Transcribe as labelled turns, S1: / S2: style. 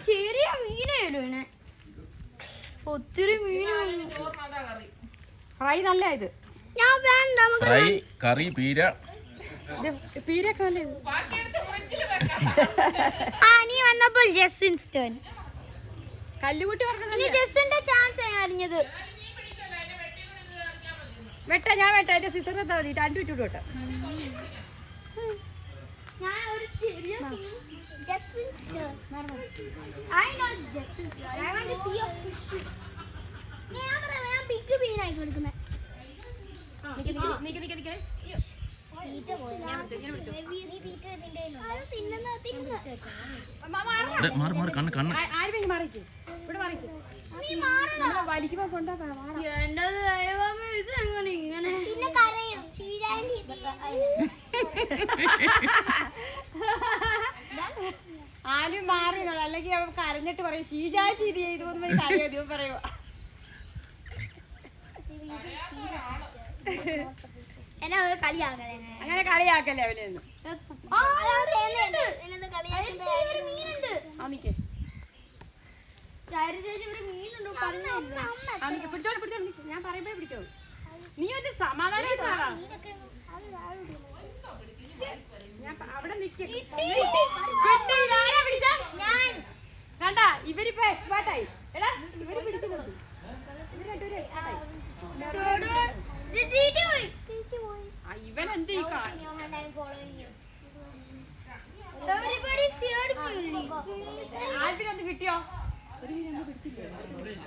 S1: ചെറിയ മീനായാലും ഇങ്ങനെ ഒത്തിരി മീൻ
S2: ഫ്രൈ നല്ല ഇത്
S1: ഞാൻ വേണ്ട
S3: ഫ്രൈ കറി പീര
S2: പീരൊക്കെ നല്ല ഇത്
S1: നീ വന്നപ്പോൾ ജസ്വിൻസ്റ്റോൺ
S2: കല്ലുകൂട്ടി പറഞ്ഞത്
S1: ജസ്വിന്റെ ചാൻസ് അറിഞ്ഞത്
S2: വെട്ട ഞാൻ വെട്ട എന്റെ സിസ്റ്റർ എന്താ മതി രണ്ടു വിട്ടു വെട്ട
S1: ഞാൻ ഒരു ചെറിയ ജസ്വിൻസ്റ്റോൺ I know ജസ്വിൻസ്റ്റോൺ I want to see a fish ഞാൻ ബിഗ് മീൻ ആയി കൊടുക്കുന്നത്
S2: വലിക്കുമ്പോ കൊണ്ടാ
S1: ഇത് എങ്ങനെ ഇങ്ങനെ
S2: ആരും മാറി അല്ലെങ്കിൽ അവൻ കരഞ്ഞിട്ട് പറയും ഷീജാറ്റി ഇത് ചെയ്തു കരയോ പറയുക അങ്ങനെ കളിയാക്കല്ലേ അവനെയൊന്നും പിടിച്ചോ ഞാൻ പറയുമ്പോഴേ പിടിച്ചോ നീ ഒരു സമാധാനമായിട്ട് ഞാൻ അവിടെ കണ്ടാ ഇവരിപ്പോ എക്സ്പേർട്ടായി എടാ ഇവര് പിടിക്കുന്നുണ്ട് ഇവൻ എന്ത് ആൽബിനൊന്ന് കിട്ടിയോ ഒരു പിടിച്ചില്ല